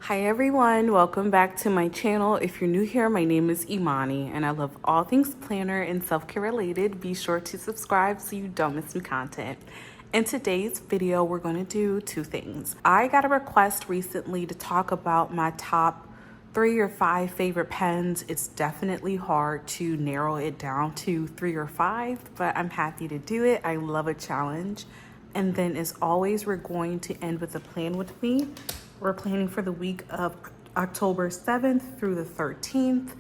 Hi everyone, welcome back to my channel. If you're new here, my name is Imani and I love all things planner and self-care related. Be sure to subscribe so you don't miss new content. In today's video, we're going to do two things. I got a request recently to talk about my top 3 or 5 favorite pens. It's definitely hard to narrow it down to 3 or 5, but I'm happy to do it. I love a challenge. And then as always, we're going to end with a plan with me. We're planning for the week of October 7th through the 13th.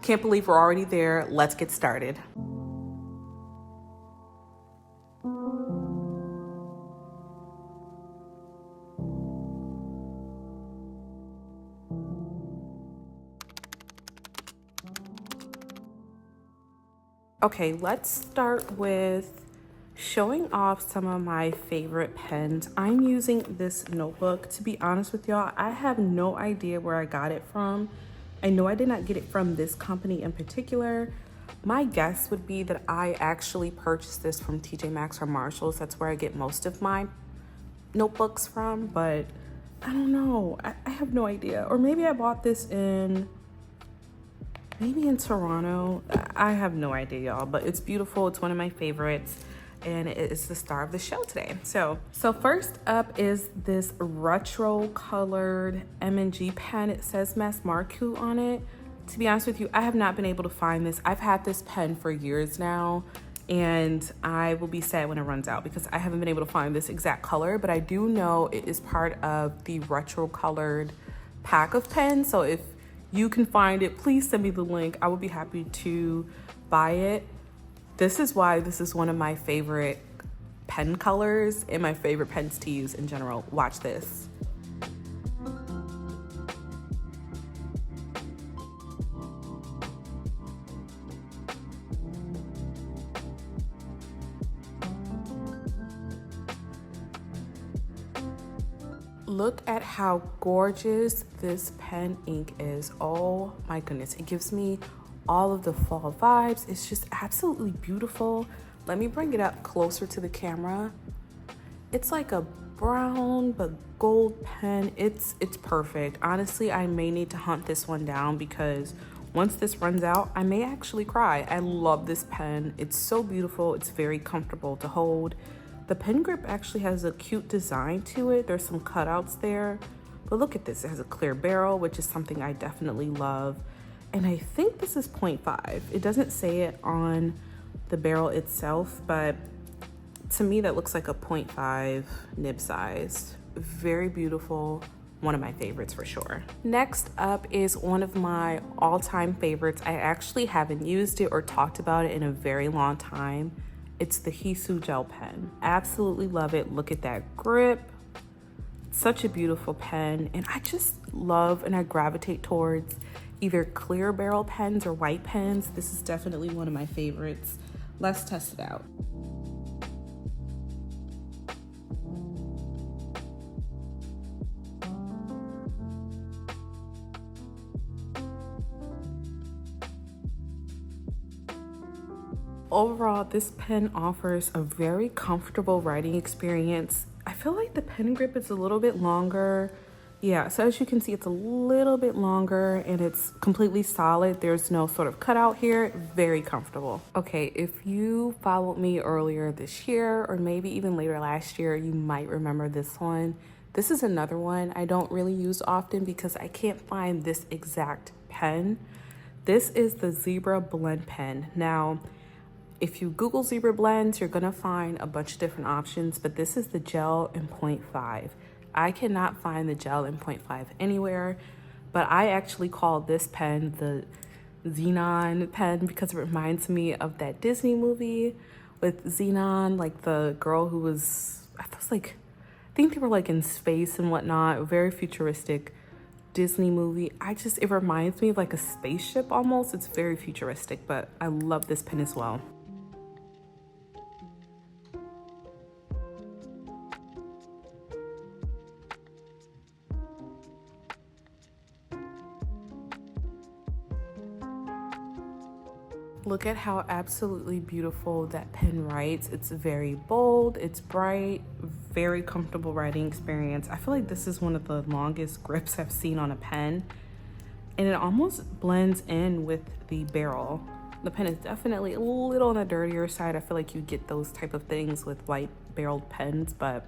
Can't believe we're already there. Let's get started. Okay, let's start with showing off some of my favorite pens. I'm using this notebook. To be honest with y'all, I have no idea where I got it from. I know I did not get it from this company in particular. My guess would be that I actually purchased this from TJ Maxx or Marshalls. That's where I get most of my notebooks from, but I don't know. I have no idea. Or maybe I bought this maybe in Toronto. I have no idea, y'all, but it's beautiful. It's one of my favorites and it's the star of the show today. So first up is this retro colored M&G pen. It says Mass Marquee on it. To be honest with you, I have not been able to find this. I've had this pen for years now and I will be sad when it runs out because I haven't been able to find this exact color, but I do know it is part of the retro colored pack of pens. So if you can find it, please send me the link. I would be happy to buy it. This is why this is one of my favorite pen colors and my favorite pens to use in general. Watch this. Look at how gorgeous this pen ink is. Oh my goodness, it gives me all of the fall vibes. It's just absolutely beautiful. Let me bring it up closer to the camera. It's like a brown but gold pen. It's perfect. Honestly, I may need to hunt this one down because once this runs out, I may actually cry. I love this pen. It's so beautiful. It's very comfortable to hold. The pen grip actually has a cute design to it. There's some cutouts there, but look at this. It has a clear barrel, which is something I definitely love. And I think this is 0.5. It doesn't say it on the barrel itself, but to me that looks like a 0.5 nib size. Very beautiful. One of my favorites for sure. Next up is one of my all-time favorites. I actually haven't used it or talked about it in a very long time. It's the Hisu gel pen. Absolutely love it. Look at that grip. Such a beautiful pen. And I just love and I gravitate towards either clear barrel pens or white pens. This is definitely one of my favorites. Let's test it out. Overall, this pen offers a very comfortable writing experience. I feel like the pen grip is a little bit longer. Yeah, so as you can see, it's a little bit longer and it's completely solid. There's no sort of cutout here. Very comfortable. Okay, if you followed me earlier this year or maybe even later last year, you might remember this one. This is another one I don't really use often because I can't find this exact pen. This is the Zebra Blend pen. Now, if you Google Zebra Blends, you're gonna find a bunch of different options, but this is the gel in 0.5. I cannot find the gel in 0.5 anywhere, but I actually call this pen the Xenon pen because it reminds me of that Disney movie with Xenon, like the girl who was, I think they were like in space and whatnot, a very futuristic Disney movie. It reminds me of like a spaceship almost. It's very futuristic, but I love this pen as well. Look at how absolutely beautiful that pen writes. It's very bold, it's bright, very comfortable writing experience. I feel like this is one of the longest grips I've seen on a pen, and it almost blends in with the barrel. The pen is definitely a little on the dirtier side. I feel like you get those type of things with white barreled pens, but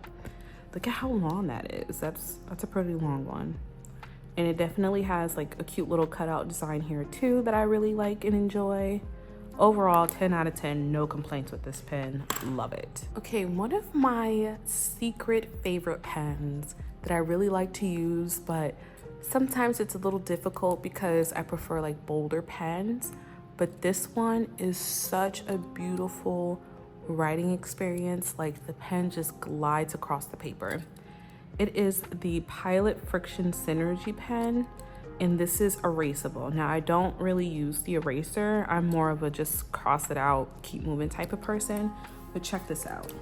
look at how long that is. That's a pretty long one. And it definitely has like a cute little cutout design here too that I really like and enjoy. Overall, 10 out of 10, no complaints with this pen. Love it. Okay, one of my secret favorite pens that I really like to use, but sometimes it's a little difficult because I prefer like bolder pens, but this one is such a beautiful writing experience. Like the pen just glides across the paper. It is the Pilot Friction Synergy pen, and this is erasable. Now, I don't really use the eraser. I'm more of a just cross it out, keep moving type of person, but check this out.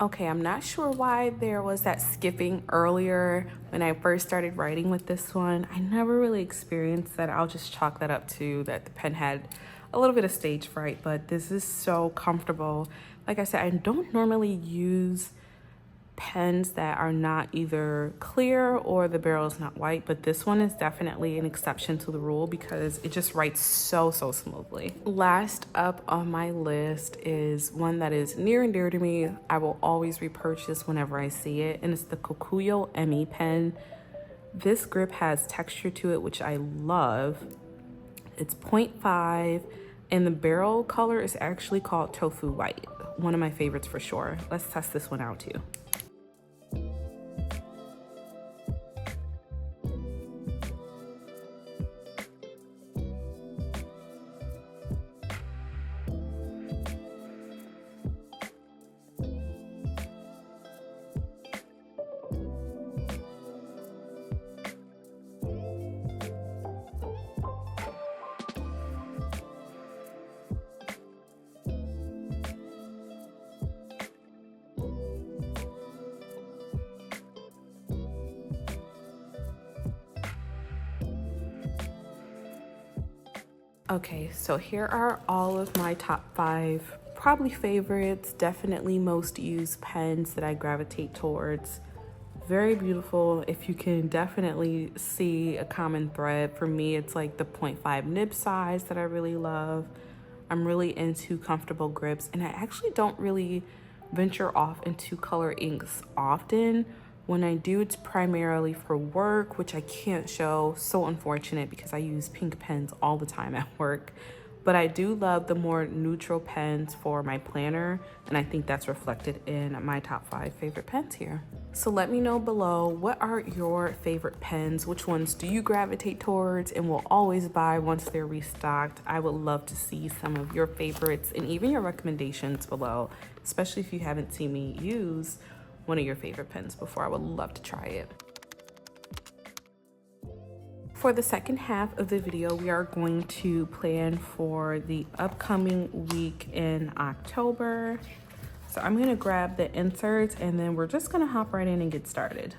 Okay, I'm not sure why there was that skipping earlier when I first started writing with this one. I never really experienced that. I'll just chalk that up to that the pen had a little bit of stage fright, but this is so comfortable. Like I said, I don't normally use pens that are not either clear or the barrel is not white, but this one is definitely an exception to the rule because it just writes so smoothly. Last up on my list is one that is near and dear to me. I will always repurchase whenever I see it, and it's the Kokuyo ME pen. This grip has texture to it, which I love. It's 0.5 and the barrel color is actually called Tofu White. One of my favorites for sure. Let's test this one out too. Okay, so here are all of my top 5 probably favorites, definitely most used pens that I gravitate towards. Very beautiful. If you can definitely see a common thread, for me it's like the 0.5 nib size that I really love. I'm really into comfortable grips, and I actually don't really venture off into color inks often. When I do, it's primarily for work, which I can't show. So unfortunate because I use pink pens all the time at work. But I do love the more neutral pens for my planner, and I think that's reflected in my top 5 favorite pens here. So let me know below, what are your favorite pens? Which ones do you gravitate towards and will always buy once they're restocked? I would love to see some of your favorites and even your recommendations below, especially if you haven't seen me use one of your favorite pens before. I would love to try it. For the second half of the video, we are going to plan for the upcoming week in October. So I'm gonna grab the inserts and then we're just gonna hop right in and get started.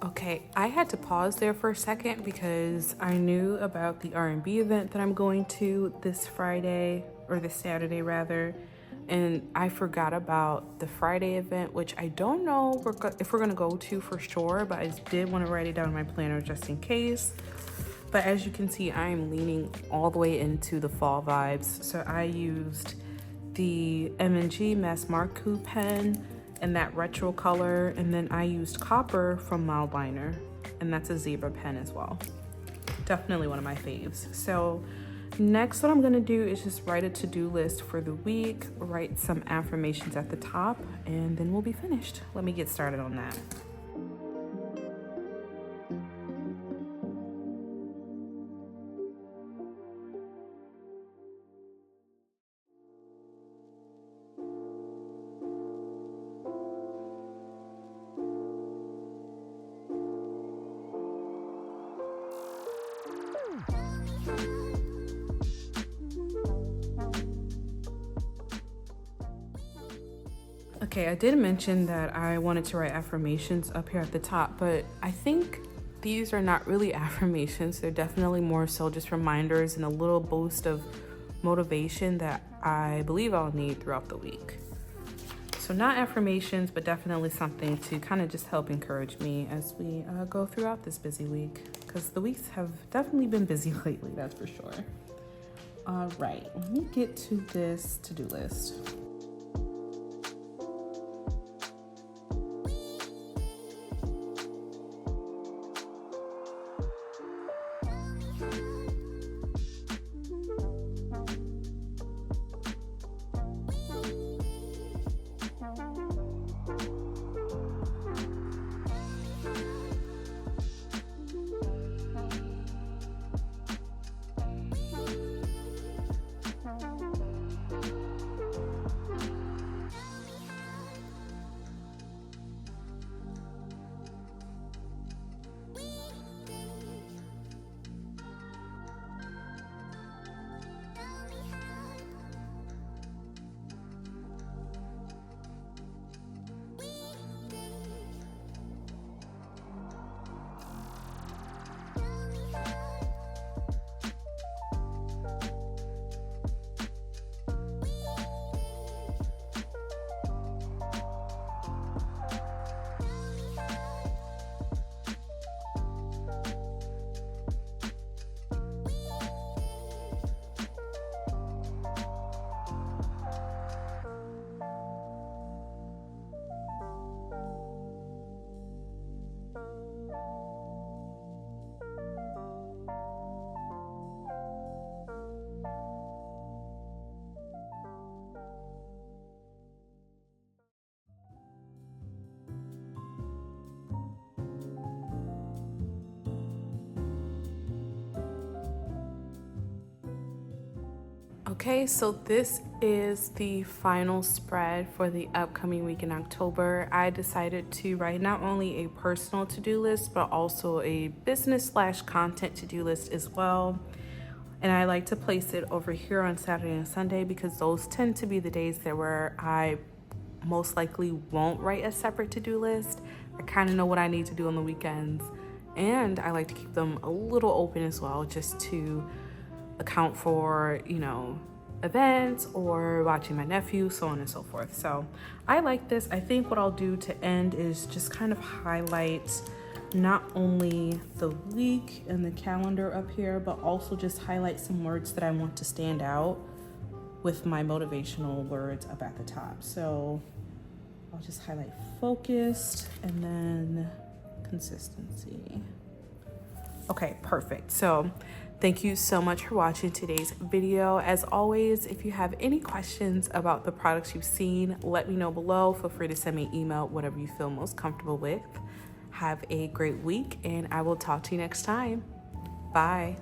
Okay, I had to pause there for a second because I knew about the R&B event that I'm going to this Friday, or this Saturday rather, and I forgot about the Friday event, which I don't know if we're gonna go to for sure, but I did want to write it down in my planner just in case. But as you can see, I am leaning all the way into the fall vibes. So I used the M&G Mass Marque pen in that retro color, and then I used copper from Mildliner, and that's a zebra pen as well. Definitely one of my faves. So Next, what I'm gonna do is just write a to-do list for the week, write some affirmations at the top, and then we'll be finished. Let me get started on that. Okay, I did mention that I wanted to write affirmations up here at the top, but I think these are not really affirmations. They're definitely more so just reminders and a little boost of motivation that I believe I'll need throughout the week. So not affirmations, but definitely something to kind of just help encourage me as we go throughout this busy week, because the weeks have definitely been busy lately, that's for sure. All right, let me get to this to-do list. Okay, so this is the final spread for the upcoming week in October. I decided to write not only a personal to-do list, but also a business/content to-do list as well. And I like to place it over here on Saturday and Sunday because those tend to be the days that where I most likely won't write a separate to-do list. I kind of know what I need to do on the weekends. And I like to keep them a little open as well, just to account for, events or watching my nephew, so on and so forth. So I like this. I think what I'll do to end is just kind of highlight not only the week and the calendar up here, but also just highlight some words that I want to stand out with my motivational words up at the top. So I'll just highlight focused and then consistency. Okay, perfect. So thank you so much for watching today's video. As always, if you have any questions about the products you've seen, let me know below. Feel free to send me an email, whatever you feel most comfortable with. Have a great week, and I will talk to you next time. Bye.